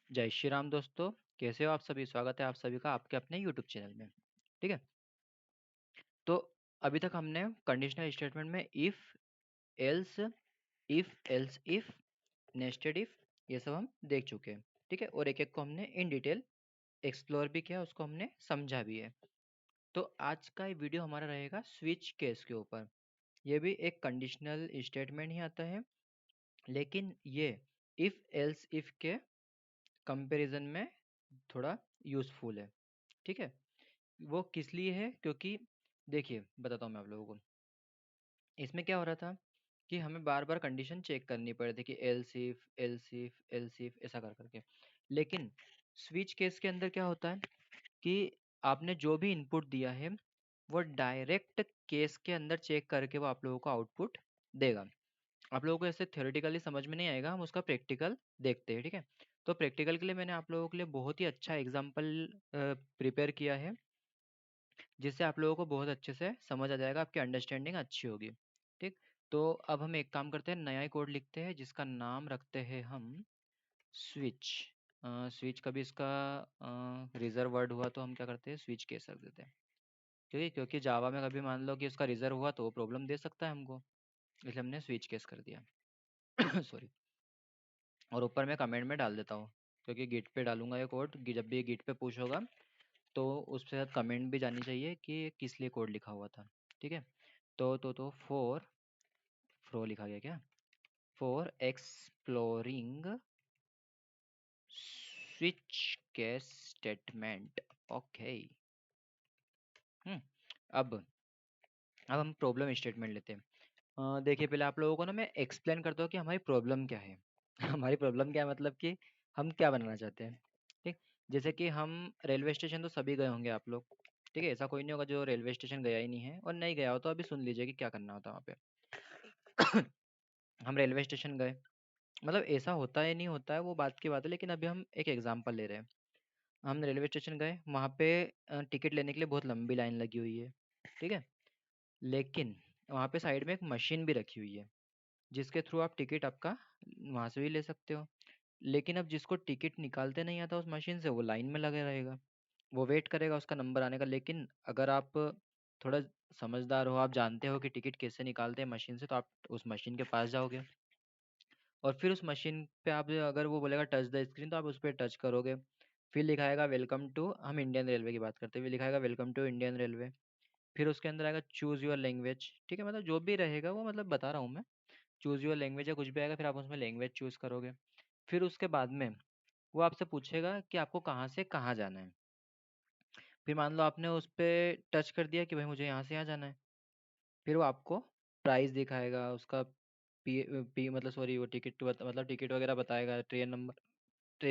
जय श्री राम दोस्तों। कैसे हो आप सभी? स्वागत है आप सभी का आपके अपने यूट्यूब चैनल में। ठीक है। तो अभी तक हमने कंडीशनल स्टेटमेंट में इफ, नेस्टेड इफ, ये सब हम देख चुके हैं। ठीक है। और एक एक को हमने इन डिटेल एक्सप्लोर भी किया, उसको हमने समझा भी है। तो आज का ये वीडियो हमारा रहेगा स्विच केस के ऊपर। ये भी एक कंडीशनल स्टेटमेंट ही आता है, लेकिन ये इफ एल्स इफ के कंपैरिजन में थोड़ा यूजफुल है। ठीक है। वो किस लिए है? क्योंकि देखिए, बताता हूँ मैं आप लोगों को। इसमें क्या हो रहा था कि हमें बार बार कंडीशन चेक करनी पड़ रही थी कि एल सिफ ऐसा कर करके। लेकिन स्विच केस के अंदर क्या होता है कि आपने जो भी इनपुट दिया है वो डायरेक्ट केस के अंदर चेक करके वो आप लोगों को आउटपुट देगा। आप लोगों को ऐसे थ्योरेटिकली समझ में नहीं आएगा, हम उसका प्रैक्टिकल देखते हैं। ठीक है। तो प्रैक्टिकल के लिए मैंने आप लोगों के लिए बहुत ही अच्छा एग्जाम्पल प्रिपेयर किया है, जिससे आप लोगों को बहुत अच्छे से समझ आ जाएगा, आपकी अंडरस्टैंडिंग अच्छी होगी। ठीक। तो अब हम एक काम करते हैं, नया कोड लिखते हैं जिसका नाम रखते हैं हम स्विच। स्विच कभी इसका रिजर्व वर्ड हुआ तो हम क्या करते हैं, स्विच केस रख देते हैं। क्योंकि जावा में कभी मान लो कि उसका रिजर्व हुआ तो वो प्रॉब्लम दे सकता है हमको, इसलिए हमने स्विच केस कर दिया। सॉरी। और ऊपर मैं कमेंट में डाल देता हूँ, क्योंकि गिट पे डालूंगा ये कोड। जब भी गिट पे पुश होगा तो उसके साथ कमेंट भी जानी चाहिए कि किस लिए कोड लिखा हुआ था। ठीक है। तो फोर फ्रो लिखा गया क्या? For exploring switch case statement. Okay. हम्म। अब अब हम प्रॉब्लम स्टेटमेंट लेते हैं। देखिए, पहले आप लोगों को ना मैं एक्सप्लेन करता हूँ कि हमारी प्रॉब्लम क्या है। हमारी प्रॉब्लम क्या है, मतलब कि हम क्या बनाना चाहते हैं। ठीक। जैसे कि हम रेलवे स्टेशन तो सभी गए होंगे आप लोग। ठीक है। ऐसा कोई नहीं होगा जो रेलवे स्टेशन गया ही नहीं है, और नहीं गया हो तो अभी सुन लीजिए कि क्या करना होता है वहाँ पे। हम रेलवे स्टेशन गए, मतलब ऐसा होता है नहीं होता है वो बात की बात है, लेकिन अभी हम एक एग्जांपल ले रहे हैं। हम रेलवे स्टेशन गए, वहाँ पे टिकट लेने के लिए बहुत लंबी लाइन लगी हुई है। ठीक है। लेकिन वहाँ पे साइड में एक मशीन भी रखी हुई है, जिसके थ्रू आप टिकट आपका वहाँ से भी ले सकते हो। लेकिन अब जिसको टिकट निकालते नहीं आता उस मशीन से, वो लाइन में लगे रहेगा, वो वेट करेगा उसका नंबर आने का। लेकिन अगर आप थोड़ा समझदार हो, आप जानते हो कि टिकट कैसे निकालते हैं मशीन से, तो आप उस मशीन के पास जाओगे, और फिर उस मशीन पे आप अगर वो बोलेगा टच द स्क्रीन तो आप उस पर टच करोगे। फिर लिखाएगा वेलकम टू, हम इंडियन रेलवे की बात करते हुए लिखाएगा वेलकम टू इंडियन रेलवे। फिर उसके अंदर आएगा चूज योर लैंग्वेज। ठीक है। मतलब जो भी रहेगा वो, मतलब बता रहा हूँ मैं, चूज योर लैंग्वेज या कुछ भी आएगा, फिर आप उसमें लैंग्वेज चूज करोगे। फिर उसके बाद में वो आपसे पूछेगा कि आपको कहाँ से कहाँ जाना है। फिर मान लो आपने उस पर टच कर दिया कि भाई मुझे यहाँ से यहाँ जाना है। फिर वो आपको प्राइस दिखाएगा उसका, पी मतलब सॉरी, वो टिकट मतलब टिकट वगैरह बताएगा, ट्रेन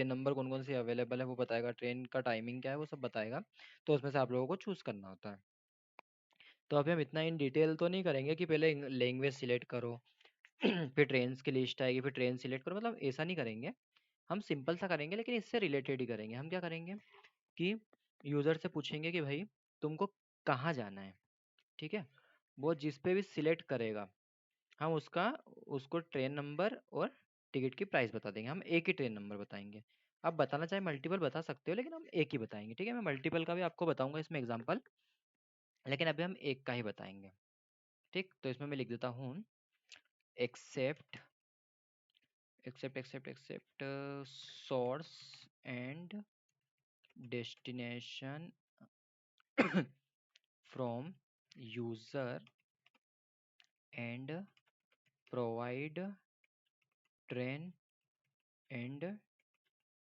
नंबर कौन कौन सी अवेलेबल है वो बताएगा, ट्रेन का टाइमिंग क्या है वो सब बताएगा। तो उसमें से आप लोगों को चूज करना होता है। तो अभी हम इतना इन डिटेल तो नहीं करेंगे कि पहले लैंग्वेज सिलेक्ट करो, फिर ट्रेन की लिस्ट आएगी, फिर ट्रेन सिलेक्ट करो, मतलब ऐसा नहीं करेंगे। हम सिंपल सा करेंगे, लेकिन इससे रिलेटेड ही करेंगे। हम क्या करेंगे कि यूज़र से पूछेंगे कि भाई तुमको कहाँ जाना है। ठीक है। वो जिस पे भी सिलेक्ट करेगा, हम उसको ट्रेन नंबर और टिकट की प्राइस बता देंगे। हम एक ही ट्रेन नंबर बताएंगे। आप बताना चाहे मल्टीपल बता सकते हो, लेकिन हम एक ही बताएंगे। ठीक है। मैं मल्टीपल का भी आपको बताऊंगा इसमें एग्जांपल, लेकिन अभी हम एक का ही बताएंगे। ठीक। तो इसमें मैं लिख देता हूँ accept accept accept accept source and destination from user and provide train and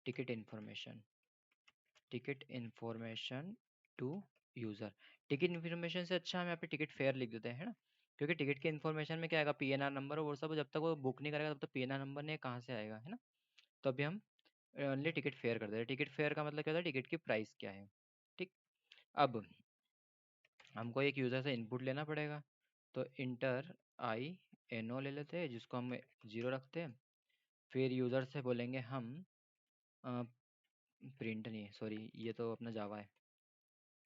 ticket information to user. Ticket information से अच्छा हम यहाँ पे टिकट फेयर लिख देते हैं, है ना। क्योंकि टिकट के इन्फॉर्मेशन में क्या आएगा, पीएनआर नंबर और वो सब, जब तक वो बुक नहीं करेगा तब तक पीएनआर नंबर नहीं कहाँ से आएगा, है ना। तो अभी हम ओनली टिकट फेयर कर देते हैं। टिकट फेयर का मतलब क्या होता है, टिकट की प्राइस क्या है। ठीक। अब हमको एक यूज़र से इनपुट लेना पड़ेगा, तो इंटर आई एन ओ ले लेते हैं, जिसको हम 0 रखते हैं। फिर यूज़र से बोलेंगे हम प्रिंट नहीं, सॉरी ये तो अपना जावा है।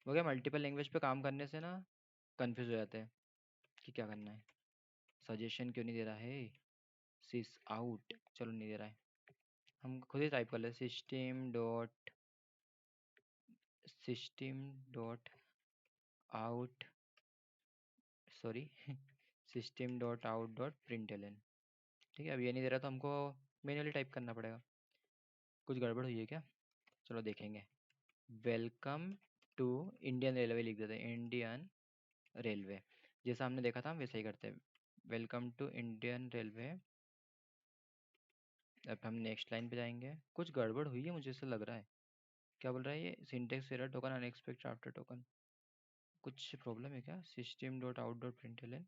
वो क्या, मल्टीपल लैंग्वेज पे काम करने से ना कंफ्यूज हो जाते हैं कि क्या करना है। सजेशन क्यों नहीं दे रहा है, सिस आउट, चलो नहीं दे रहा है। हम खुद ही टाइप कर ले, system dot out, sorry system dot out dot println. ठीक है, अब ये नहीं दे रहा तो हमको मैन्युअली टाइप करना पड़ेगा। कुछ गड़बड़ हुई है क्या? चलो देखेंगे। वेलकम टू इंडियन रेलवे लिख देते हैं, इंडियन रेलवे। जैसा हमने देखा था हम वैसा ही करते हैं, वेलकम टू इंडियन रेलवे। अब हम नेक्स्ट लाइन पे जाएंगे। कुछ गड़बड़ हुई है मुझे ऐसा लग रहा है। क्या बोल रहा है ये? Syntax error, token unexpected after token. कुछ प्रॉब्लम है क्या? System dot out dot println,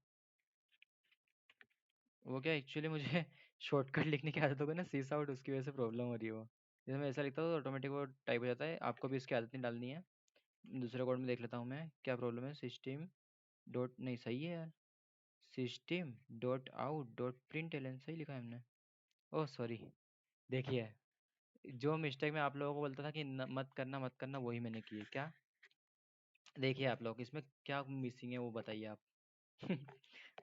वो क्या एक्चुअली मुझे शॉर्टकट लिखने की आदत हो गई ना, सीस आउट, उसकी वजह से प्रॉब्लम हो रही है वो। जैसे मैं ऐसा लिखता हूँ तो ऑटोमेटिक वो टाइप हो जाता है। आपको भी इसकी आदत नहीं डालनी है। दूसरे कोड में देख लेता हूँ मैं क्या प्रॉब्लम है। सिस्टम डॉट, नहीं सही है यार, system dot out dot println सही लिखा है हमने। ओह सॉरी, देखिए जो मिस्टेक मैं आप लोगों को बोलता था कि मत करना वही मैंने की है क्या। देखिए आप लोग इसमें क्या मिसिंग है वो बताइए आप।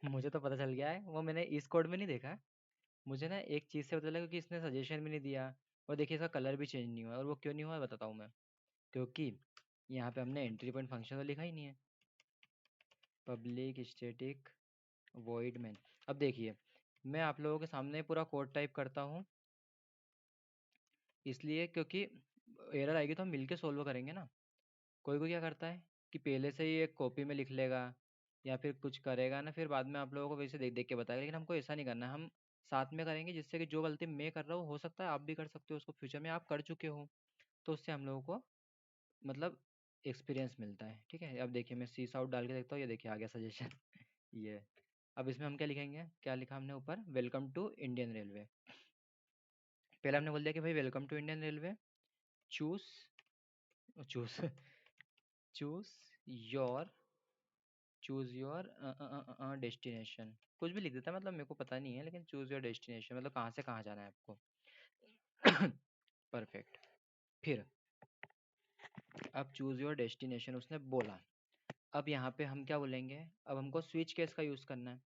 मुझे तो पता चल गया है, वो मैंने इस कोड में नहीं देखा। मुझे ना एक चीज़ से पता चला, क्योंकि इसने सजेशन भी नहीं दिया और देखिए इसका कलर भी चेंज नहीं हुआ। और वो क्यों नहीं हुआ बताता हूँ मैं। क्योंकि यहाँ पे हमने एंट्री पॉइंट फंक्शन तो लिखा ही नहीं है, पब्लिक स्टैटिक वॉइड मेन। अब देखिए मैं आप लोगों के सामने पूरा कोड टाइप करता हूँ, इसलिए क्योंकि एरर आएगी तो हम मिलके सोल्व करेंगे ना। कोई कोई क्या करता है कि पहले से ही एक कॉपी में लिख लेगा या फिर कुछ करेगा ना, फिर बाद में आप लोगों को वैसे देख देख के बताएगा। लेकिन हमको ऐसा नहीं करना है, हम साथ में करेंगे, जिससे कि जो गलती मैं कर रहा हूँ हो सकता है आप भी कर सकते हो उसको, फ्यूचर में आप कर चुके हो। तो उससे हम लोगों को मतलब एक्सपीरियंस मिलता है। ठीक है, अब देखिए मैं सीस आउट डाल के देखता हूँ, ये देखिए आ गया सजेशन। ये अब इसमें हम क्या लिखेंगे, क्या लिखा हमने ऊपर, वेलकम टू इंडियन रेलवे। पहले हमने बोल दिया कि भाई welcome to Indian railway, choose choose choose your choose your destination. कुछ भी लिख देता है, मतलब मेरे को पता नहीं है, लेकिन चूज योर डेस्टिनेशन मतलब कहाँ से कहाँ जाना है आपको। परफेक्ट। फिर अब चूज योर डेस्टिनेशन उसने बोला। अब यहाँ पे हम क्या बोलेंगे, अब हमको स्विच केस का यूज़ करना है।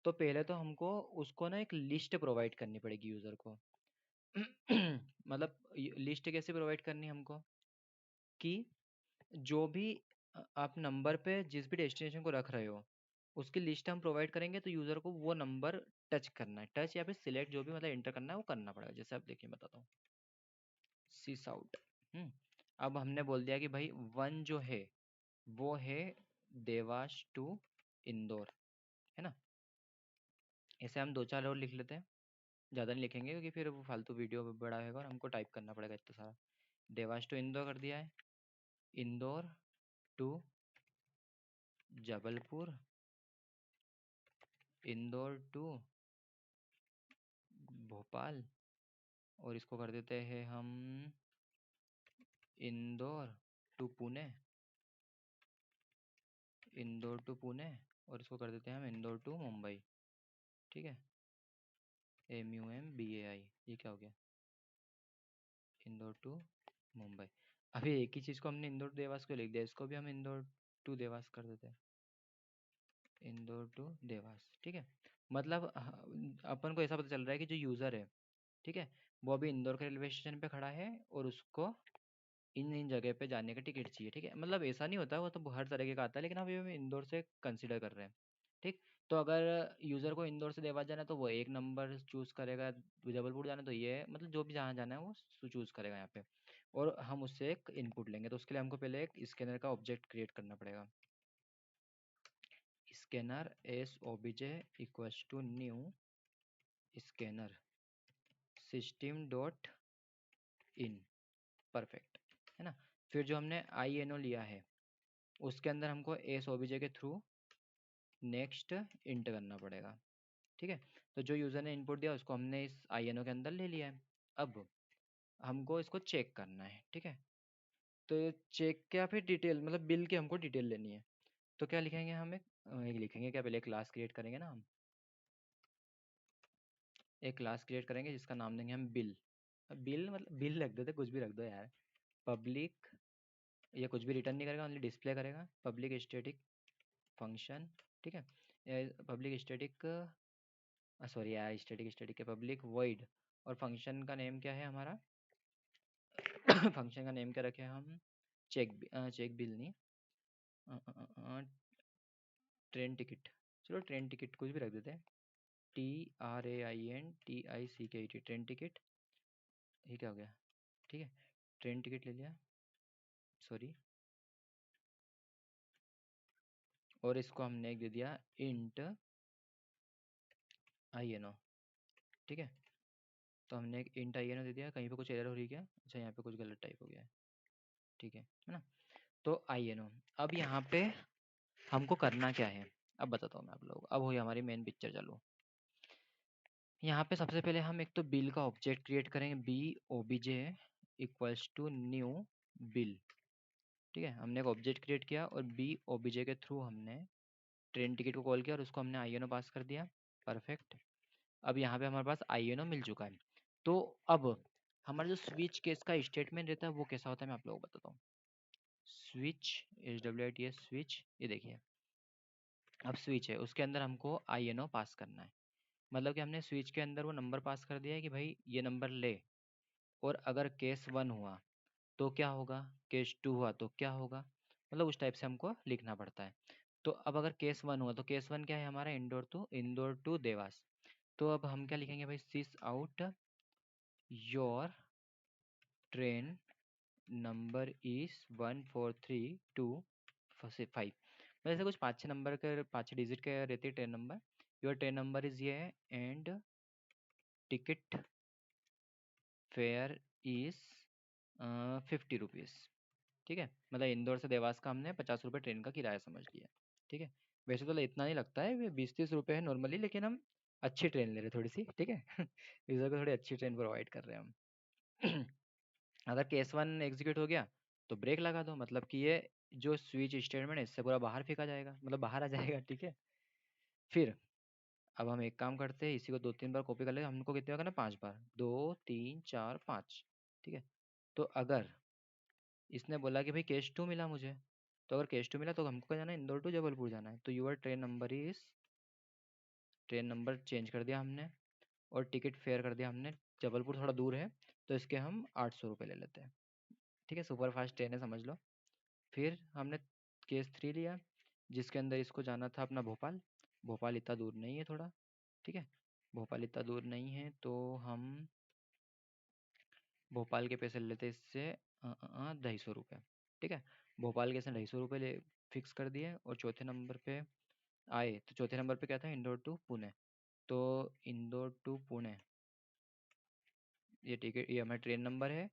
तो पहले तो हमको उसको ना एक लिस्ट प्रोवाइड करनी पड़ेगी यूज़र को। मतलब लिस्ट कैसे प्रोवाइड करनी है हमको, कि जो भी आप नंबर पे जिस भी डेस्टिनेशन को रख रहे हो उसकी लिस्ट हम प्रोवाइड करेंगे, तो यूज़र को वो नंबर टच करना है, टच या फिर सिलेक्ट, जो भी मतलब एंटर करना है वो करना पड़ेगा। जैसे आप देखिए बताता हूँ, सीस आउट। अब हमने बोल दिया कि भाई वन जो है वो है देवास टू इंदौर, है ना। ऐसे हम दो चार और लिख लेते हैं, ज़्यादा नहीं लिखेंगे क्योंकि फिर वो फालतू वीडियो बड़ा होगा और हमको टाइप करना पड़ेगा इतना सारा। देवास टू इंदौर कर दिया है, इंदौर टू जबलपुर, इंदौर टू भोपाल, और इसको कर देते हैं हम इंदौर टू पुणे, इंदौर टू पुणे, और इसको कर देते हैं हम इंदौर टू मुंबई। ठीक है, MUMBAI, ये क्या हो गया, इंदौर टू मुंबई। अभी एक ही चीज़ को हमने इंदौर टू देवास को लिख दिया, इसको भी हम इंदौर टू देवास कर देते हैं, इंदौर टू देवास। ठीक है, मतलब अपन को ऐसा पता चल रहा है कि जो यूज़र है, ठीक है, वो अभी इंदौर के रेलवे स्टेशन पे खड़ा है और उसको इन इन जगह पे जाने का टिकट चाहिए। ठीक है, मतलब ऐसा नहीं होता, वो तो हर तरीके का आता है, लेकिन अभी हम इंदौर से कंसिडर कर रहे हैं। ठीक, तो अगर यूज़र को इंदौर से देवास जाना है तो वो एक नंबर चूज़ करेगा, जबलपुर जाना है तो ये मतलब जो भी जहाँ जाना है वो चूज़ करेगा यहाँ पे। और हम उससे एक इनपुट लेंगे, तो उसके लिए हमको पहले एक स्कैनर का ऑब्जेक्ट क्रिएट करना पड़ेगा। Scanner SOBJ equals to new scanner system dot in. Perfect, है ना। फिर जो हमने INO लिया है उसके अंदर हमको SOBJ के थ्रू नेक्स्ट इंटर करना पड़ेगा। ठीक है, तो जो यूज़र ने इनपुट दिया उसको हमने इस INO के अंदर ले लिया है। अब हमको इसको चेक करना है। ठीक है, तो चेक क्या, फिर डिटेल मतलब बिल की हमको डिटेल लेनी है। तो क्या लिखेंगे हम, एक लिखेंगे क्या, पहले क्लास क्रिएट करेंगे ना हम, एक क्लास क्रिएट करेंगे जिसका नाम देंगे हम बिल। बिल मतलब बिल रख देते, कुछ भी रख दो यार। पब्लिक, ये कुछ भी रिटर्न नहीं करेगा, ओनली डिस्प्ले करेगा, पब्लिक स्टैटिक फंक्शन। ठीक है, पब्लिक स्टैटिक, सॉरी यार, स्टैटिक स्टैटिक के पब्लिक वॉइड, और फंक्शन का नेम क्या है हमारा? फंक्शन का नेम क्या रखे हम? चेक बिल नहीं, ट्रेन टिकट। चलो ट्रेन टिकट कुछ भी रख देते हैं, TRAINTICKET, ट्रेन टिकट। ये क्या हो गया? ठीक है, ट्रेन टिकट ले लिया, सॉरी। और इसको हमने एक दे दिया इंट INO, ठीक है। तो हमने एक इंट INO दे दिया। कहीं पे कुछ एरर हो रही है क्या? अच्छा, यहाँ पे कुछ गलत टाइप हो गया है, ठीक है ना। तो INO। अब यहाँ पे हमको करना क्या है, अब बताता हूँ मैं आप लोगों को। अब हुई हमारी मेन पिक्चर चालू। यहाँ पे सबसे पहले हम एक तो बिल का ऑब्जेक्ट क्रिएट करेंगे, BOBJ equals to new bill, ठीक है। हमने एक ऑब्जेक्ट क्रिएट किया और BOBJ के थ्रू हमने ट्रेन टिकट को कॉल किया और उसको हमने INO पास कर दिया। परफेक्ट। अब यहाँ पे हमारे पास INO मिल चुका है। तो अब हमारा जो स्विच केस का स्टेटमेंट रहता है वो कैसा होता है, मैं आप लोगों को बताता हूँ। स्विच, SWITCH स्विच, ये देखिए। अब स्विच है, उसके अंदर हमको INO पास करना है। मतलब कि हमने स्विच के अंदर वो नंबर पास कर दिया है कि भाई ये नंबर ले। और अगर केस 1 हुआ तो क्या होगा, केस 2 हुआ तो क्या होगा, मतलब उस टाइप से हमको लिखना पड़ता है। तो अब अगर केस 1 हुआ तो केस 1 क्या है हमारा? इंदौर टू देवास। तो अब हम क्या लिखेंगे भाई? सिस out your train number is 14325। मतलब ऐसे कुछ 5-6 नंबर के, 5-6 डिजिट के रहती है train number. Your train number is ये and ticket fare is 50 rupees, ठीक है। मतलब इंदौर से देवास का हमने 50 रुपये ट्रेन का किराया समझ लिया, ठीक है। वैसे तो इतना नहीं लगता है, 20-30 रुपये है नॉर्मली, लेकिन हम अच्छी ट्रेन ले रहे हैं थोड़ी सी, ठीक है। यूज़र को थोड़ी अच्छी ट्रेन प्रोवाइड कर रहे हैं हम। अगर केस 1 एग्जीक्यूट हो गया तो ब्रेक लगा दो, मतलब कि ये जो स्विच स्टेटमेंट है इससे पूरा बाहर फेंका जाएगा, मतलब बाहर आ जाएगा, ठीक है। फिर अब हम एक काम करते हैं, इसी को 2-3 बार कॉपी कर लेंगे। हमको कितने बार करना? 5 बार, 2 3 4 5, ठीक है। तो अगर इसने बोला कि भाई कैश 2 मिला मुझे, तो अगर कैश 2 मिला तो हमको कहाँ जाना है? इंदौर टू जबलपुर जाना है। तो यूर ट्रेन नंबर चेंज कर दिया हमने और टिकट फेयर कर दिया हमने। जबलपुर थोड़ा दूर है तो इसके हम 800 रुपये ले लेते हैं, ठीक है। सुपर फास्ट ट्रेन है समझ लो। फिर हमने केस 3 लिया जिसके अंदर इसको जाना था अपना भोपाल। भोपाल इतना दूर नहीं है थोड़ा, ठीक है। भोपाल इतना दूर नहीं है तो हम भोपाल के पैसे ले लेते इससे 250 रुपये, ठीक है। भोपाल के से 250 रुपये ले फिक्स कर दिए। और चौथे नंबर पे आए तो चौथे नंबर पे क्या था? इंदौर टू पुणे। तो इंदौर टू पुणे, ये टिकट, ये हमारा ट्रेन नंबर है।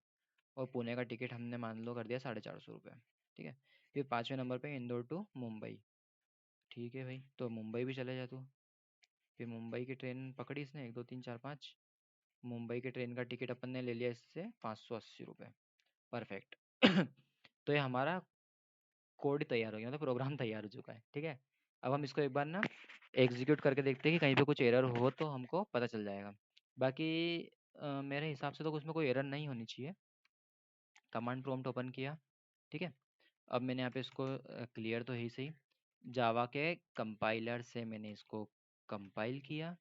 और पुणे का टिकट हमने मान लो कर दिया 450 रुपये, ठीक है। फिर 5वें नंबर पे इंदौर टू मुंबई, ठीक है भाई। तो मुंबई भी चले जा तू। फिर मुंबई की ट्रेन पकड़ी इसने, 1 2 3 4 5। मुंबई के ट्रेन का टिकट अपन ने ले लिया इससे 580 रुपये। परफेक्ट। तो ये हमारा कोड तैयार हो गया, मतलब प्रोग्राम तैयार हो चुका है, ठीक है। अब हम इसको एक बार ना एग्जीक्यूट करके देखते हैं कि कहीं पे कुछ एरर हो तो हमको पता चल जाएगा। बाकी मेरे हिसाब से तो उसमें कोई एरर नहीं होनी चाहिए। कमांड प्रॉम्प्ट ओपन किया, ठीक है। अब मैंने यहाँ पे इसको क्लियर तो है ही सही, जावा के कंपाइलर से मैंने इसको कंपाइल किया,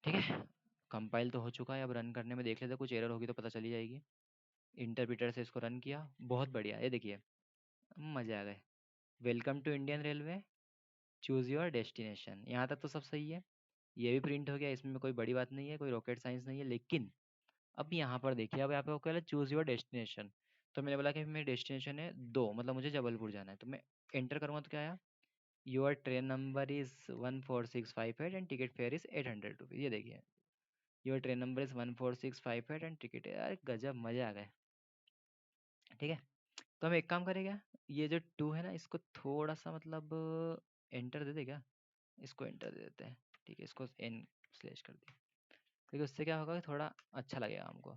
ठीक है। कंपाइल तो हो चुका है। अब रन करने में देख लेते हैं, कुछ एरर होगी तो पता चली जाएगी। इंटरप्रिटर से इसको रन किया, बहुत बढ़िया। ये देखिए, मज़े आ गए। Welcome to Indian railway, choose your destination. यहाँ तक तो सब सही है, ये भी प्रिंट हो गया। इसमें कोई बड़ी बात नहीं है, कोई रॉकेट साइंस नहीं है। लेकिन अब यहाँ पर देखिए, अब यहाँ पे वो कह रहा है चूज़ योर डेस्टिनेशन। तो मैंने बोला कि मेरी डेस्टिनेशन है 2, मतलब मुझे जबलपुर जाना है। तो मैं एंटर करूँगा तो क्या आया? Your train number is 14658 and ticket fare is 800 rupees. ये देखिए, your train number is 14658 and ticket, यार गजब, मज़े आ गए, ठीक है। तो हम एक काम करें क्या, ये जो 2 है ना इसको थोड़ा सा मतलब एंटर दे दे क्या? इसको एंटर दे देते हैं, ठीक है। इसको एन स्लैश कर दिया, क्योंकि उससे क्या होगा कि थोड़ा अच्छा लगेगा हमको।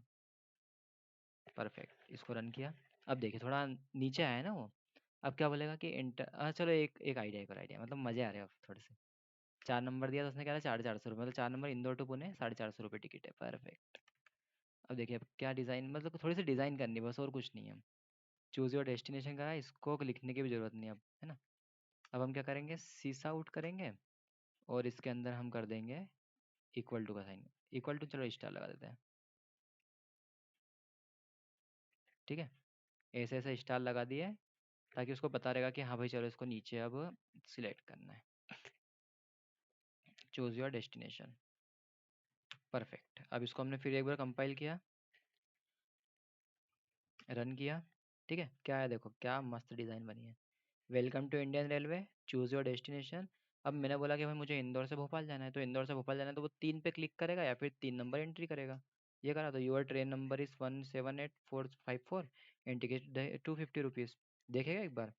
परफेक्ट, इसको रन किया। अब देखिए थोड़ा नीचे आया है ना वो। अब क्या बोलेगा कि एंटर, चलो एक एक आइडिया, एक और आइडिया, मतलब मज़े आ रहे हैं अब थोड़े से। 4 नंबर दिया तो उसने कह रहा 450 रुपये, मतलब 4 नंबर इंदौर टू पुणे 450 रुपये टिकट है। परफेक्ट। अब देखिए, अब क्या डिज़ाइन, मतलब थोड़ी सी डिज़ाइन करनी है बस, और कुछ नहीं है। चूज़ योर डेस्टिनेशन करा, इसको लिखने की भी ज़रूरत नहीं है अब, है ना। अब हम क्या करेंगे, सीस आउट करेंगे और इसके अंदर हम कर देंगे इक्वल टू का साइन। इक्वल टू, चलो स्टार लगा देते हैं, ठीक है। ऐसे ऐसे स्टार लगा दिए ताकि उसको पता रहेगा कि हाँ भाई चलो इसको नीचे अब सिलेक्ट करना है। Choose your destination, perfect. अब इसको हमने फिर एक बार कंपाइल किया, रन किया, ठीक है। क्या है देखो, क्या मस्त डिज़ाइन बनी है। Welcome to Indian railway, choose your destination. अब मैंने बोला कि भाई मुझे इंदौर से भोपाल जाना है, तो इंदौर से भोपाल जाना है तो वो 3 पे क्लिक करेगा या फिर 3 नंबर एंट्री करेगा। ये करा तो your train number is 178454 and ticket 250 rupees. देखेगा एक बार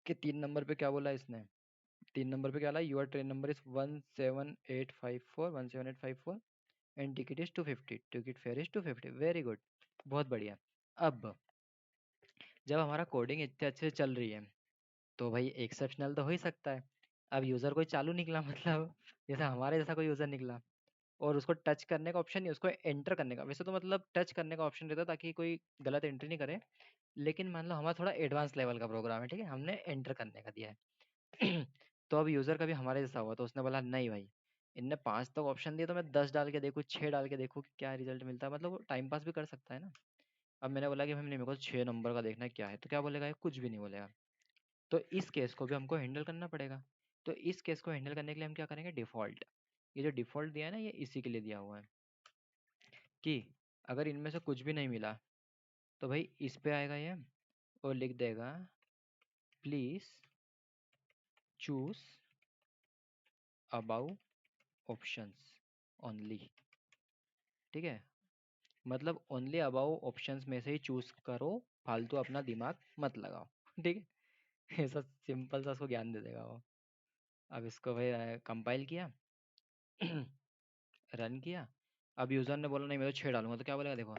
कि 3 नंबर पे क्या बोला इसने। 3 नंबर पे क्या बोला, your train number is 17854 and ticket is 250, ticket fare is 250। Very good, बहुत बढ़िया। अब जब हमारा कोडिंग इतने अच्छे से चल रही है तो भाई एक्सेप्शनल तो हो ही सकता है। अब यूज़र कोई चालू निकला मतलब जैसे हमारे जैसा कोई यूज़र निकला और उसको टच करने का ऑप्शन नहीं, उसको एंटर करने का। वैसे तो मतलब टच करने का ऑप्शन रहता है ताकि कोई गलत एंट्री नहीं करे, लेकिन मान लो हमारा थोड़ा एडवांस लेवल का प्रोग्राम है, ठीक है, हमने एंटर करने का दिया है। तो अब यूज़र कभी हमारे जैसा हुआ तो उसने बोला नहीं भाई, इनने 5 तक ऑप्शन दिए तो मैं 10 डाल के देखूँ, 6 डाल के देखूँ कि क्या रिजल्ट मिलता है, मतलब वो टाइम पास भी कर सकता है ना। अब मैंने बोला कि भाई नहीं, मेरे को 6 नंबर का देखना है क्या है, तो क्या बोलेगा ये, कुछ भी नहीं बोलेगा। तो इस केस को भी हमको हैंडल करना पड़ेगा। तो इस केस को हैंडल करने के लिए हम क्या करेंगे, डिफ़ॉल्ट, ये जो डिफ़ॉल्ट दिया है ना, ये इसी के लिए दिया हुआ है कि अगर इनमें से कुछ भी नहीं मिला तो भाई इस पे आएगा ये और लिख देगा please choose above options only, ठीक है। मतलब ओनली अबाउ ऑप्शंस में से ही चूज करो, फालतू अपना दिमाग मत लगाओ, ठीक है। ऐसा सिंपल सा उसको ज्ञान दे देगा वो। अब इसको भाई कंपाइल किया, रन किया। अब यूज़र ने बोला नहीं मैं तो 6 डालूंगा, तो क्या बोलेगा देखो,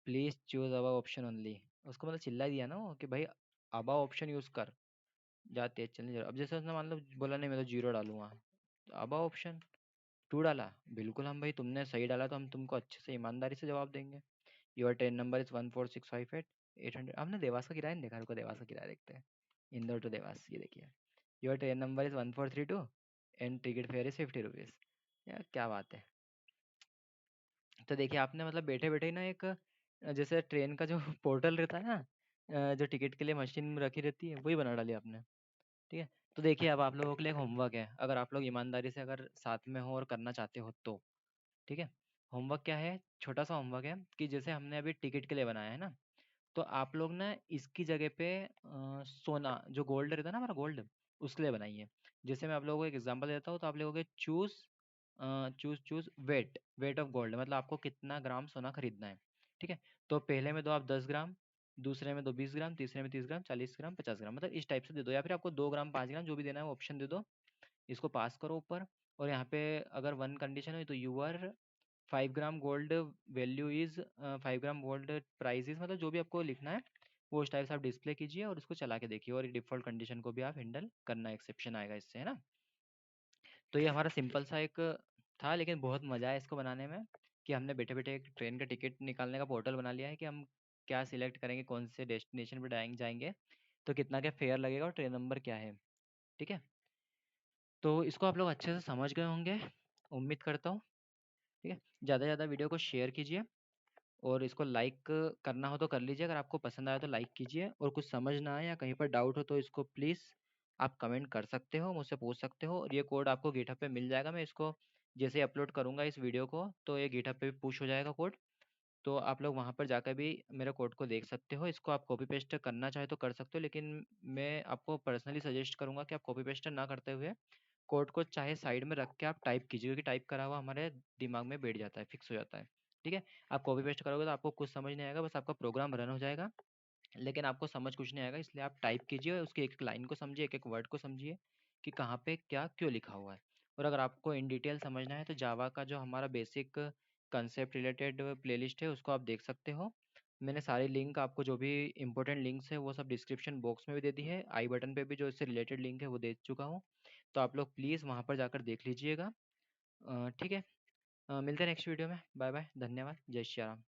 please choose above option only. उसको मतलब चिल्ला दिया ना वो कि भाई अबाउ ऑप्शन यूज़ कर, जा तेज चलने जरा। अब जैसे उसने मान लो बोला नहीं मैं तो 0 डालूंगा, तो अबाउ ऑप्शन 2 डाला, बिल्कुल हम भाई तुमने सही डाला तो हम तुमको अच्छे से ईमानदारी से जवाब देंगे। Your train number is 14658 800। हमने देवास का किराया नहीं देखा, रुको देवास का किराया देखते हैं। इंदौर टू देवास, ये देखिए, your train number is 1432 and ticket fare is 50 rupees. यार क्या बात है। तो देखिए आपने मतलब बैठे बैठे ही ना एक जैसे ट्रेन का जो पोर्टल रहता है ना, जो टिकट के लिए मशीन रखी रहती है, वही बना डाली आपने, ठीक है। तो देखिए अब आप लोगों के लिए एक होमवर्क है, अगर आप लोग ईमानदारी से अगर साथ में हो और करना चाहते हो तो, ठीक है। होमवर्क क्या है, छोटा सा होमवर्क है कि जैसे हमने अभी टिकट के लिए बनाया है ना, तो आप लोग ना इसकी जगह पे सोना जो गोल्ड रहता है ना हमारा गोल्ड, उसके लिए बनाइए। जैसे मैं आप लोगों को एक एग्जांपल देता हूँ, तो आप लोगों के choose choose choose weight of gold, मतलब आपको कितना ग्राम सोना खरीदना है, ठीक है। तो पहले में दो आप 10 ग्राम, दूसरे में दो 20 ग्राम, तीसरे में 30 ग्राम, 40 ग्राम, 50 ग्राम, मतलब इस टाइप से दे दो, या फिर आपको 2 ग्राम 5 ग्राम जो भी देना है वो ऑप्शन दे दो। इसको पास करो ऊपर। और यहाँ पे अगर वन कंडीशन हो तो your 5 gram gold value is 5 gram gold price is, मतलब जो भी आपको लिखना है वो उस टाइप से आप डिस्प्ले कीजिए और उसको चला के देखिए, और डिफ़ॉल्ट कंडीशन को भी आप हैंडल करना, एक्सेप्शन आएगा इससे, है ना। तो ये हमारा सिंपल सा एक था, लेकिन बहुत मज़ा आया इसको बनाने में, कि हमने बैठे बैठे एक ट्रेन का टिकट निकालने का पोर्टल बना लिया है कि हम क्या सिलेक्ट करेंगे, कौन से डेस्टिनेशन पर जाएंगे, तो कितना क्या फेयर लगेगा और ट्रेन नंबर क्या है, ठीक है। तो इसको आप लोग अच्छे से समझ गए होंगे, उम्मीद करता हूँ, ठीक है। ज़्यादा से ज़्यादा वीडियो को शेयर कीजिए और इसको लाइक करना हो तो कर लीजिए, अगर आपको पसंद आया तो लाइक कीजिए, और कुछ समझ ना आए या कहीं पर डाउट हो तो इसको प्लीज़ आप कमेंट कर सकते हो, मुझसे पूछ सकते हो, और ये कोड आपको गिटहब पे मिल जाएगा। मैं इसको जैसे अपलोड करूँगा इस वीडियो को तो ये गिटहब पे भी पुश हो जाएगा कोड, तो आप लोग वहाँ पर जाकर भी मेरे कोड को देख सकते हो। इसको आप कॉपी पेस्ट करना चाहे तो कर सकते हो, लेकिन मैं आपको पर्सनली सजेस्ट करूँगा कि आप कॉपी पेस्ट ना करते हुए कोड को चाहे साइड में रख के आप टाइप कीजिए, क्योंकि टाइप करा हुआ हमारे दिमाग में बैठ जाता है, फिक्स हो जाता है, ठीक है। आप कॉपी पेस्ट करोगे तो आपको कुछ समझ नहीं आएगा, बस आपका प्रोग्राम रन हो जाएगा, लेकिन आपको समझ कुछ नहीं आएगा। इसलिए आप टाइप कीजिए और उसकी एक एक लाइन को समझिए, एक एक वर्ड को समझिए कि कहाँ पे क्या क्यों लिखा हुआ है। और अगर आपको इन डिटेल समझना है तो जावा का जो हमारा बेसिक कंसेप्ट रिलेटेड प्लेलिस्ट है उसको आप देख सकते हो। मैंने सारी लिंक आपको जो भी इंपॉर्टेंट लिंक्स है वो सब डिस्क्रिप्शन बॉक्स में भी दे दी है, आई बटन पे भी जो इससे रिलेटेड लिंक है वो दे चुका हूँ, तो आप लोग प्लीज़ वहाँ पर जाकर देख लीजिएगा। ठीक है। मिलते हैं नेक्स्ट वीडियो में, बाय बाय, धन्यवाद, जय श्री राम।